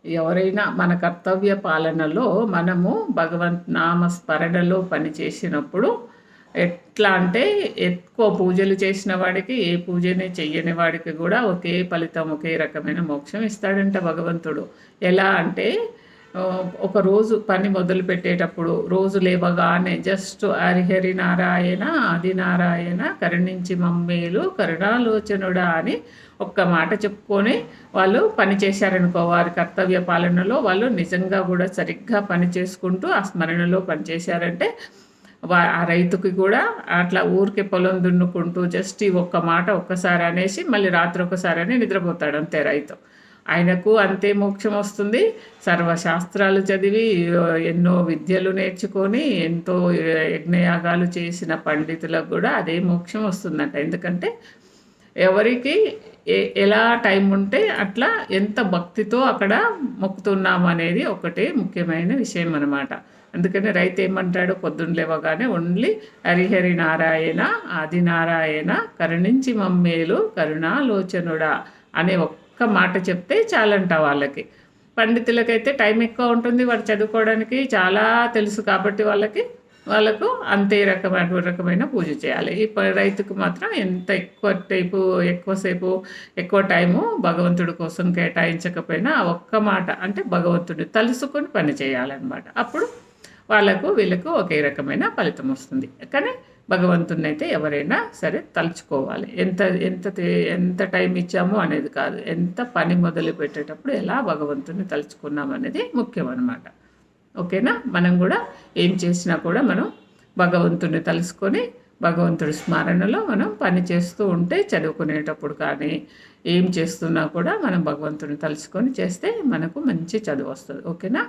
ఎవరైనా మన కర్తవ్య పాలనలో మనము భగవంత్ నామ స్మరణలో పని చేసినప్పుడు ఎట్లా అంటే ఎక్కువ పూజలు చేసిన వాడికి ఏ పూజని చెయ్యని వాడికి కూడా ఒకే ఫలితం, ఒకే రకమైన మోక్షం ఇస్తాడంట భగవంతుడు. ఎలా అంటే ఒక రోజు పని మొదలు పెట్టేటప్పుడు రోజు లేవగానే జస్ట్ హరిహరి నారాయణ ఆది నారాయణ కరుణించి మమ్మేలు కరుణాలోచనుడా అని ఒక్క మాట చెప్పుకొని వాళ్ళు పని చేశారనుకో, వారి కర్తవ్య పాలనలో వాళ్ళు నిజంగా కూడా సరిగ్గా పని చేసుకుంటూ ఆ స్మరణలో పనిచేశారంటే ఆ రైతుకి కూడా అట్లా ఊరికే పొలం దున్నుకుంటూ జస్ట్ ఈ ఒక్క మాట ఒక్కసారి అనేసి మళ్ళీ రాత్రి ఒకసారి అని నిద్రపోతాడు అంతే రైతు. ఆయనకు అంతే మోక్షం వస్తుంది. సర్వశాస్త్రాలు చదివి ఎన్నో విద్యలు నేర్చుకొని ఎంతో యజ్ఞయాగాలు చేసిన పండితులకు కూడా అదే మోక్షం వస్తుందంట. ఎందుకంటే ఎవరికి ఎలా టైం ఉంటే అట్లా ఎంత భక్తితో అక్కడ మొక్కుతున్నాము అనేది ఒకటే ముఖ్యమైన విషయం అన్నమాట. అందుకని రైతు ఏమంటాడు, పొద్దున్న లేవగానే ఓన్లీ హరిహరి నారాయణ ఆది నారాయణ కరుణించి మమ్మేలు కరుణాలోచనుడా అనే ఒక్క మాట చెప్తే చాలంట వాళ్ళకి. పండితులకైతే టైం ఎక్కువ ఉంటుంది, వాడు చదువుకోవడానికి చాలా తెలుసు కాబట్టి వాళ్ళకు అంతే రకమైన పూజ చేయాలి. ఈ రైతుకు మాత్రం ఎంత ఎక్కువసేపు ఎక్కువ టైము భగవంతుడి కోసం కేటాయించకపోయినా ఆ ఒక్క మాట అంటే భగవంతుడిని తలుసుకొని పని చేయాలన్నమాట. అప్పుడు వీళ్ళకు ఒకే రకమైన ఫలితం వస్తుంది. కానీ భగవంతుని అయితే ఎవరైనా సరే తలుచుకోవాలి. ఎంత టైం ఇచ్చామో అనేది కాదు, ఎంత పని మొదలు పెట్టేటప్పుడు ఎలా భగవంతుని తలుచుకున్నాం అనేది ముఖ్యం అన్నమాట. ఓకేనా? మనం కూడా ఏం చేసినా కూడా మనం భగవంతుని తలుసుకొని భగవంతుడి స్మరణలో మనం పని చేస్తూ ఉంటే, చదువుకునేటప్పుడు కానీ ఏం చేస్తున్నా కూడా మనం భగవంతుని తలుసుకొని చేస్తే మనకు మంచి చదువు వస్తుంది. ఓకేనా?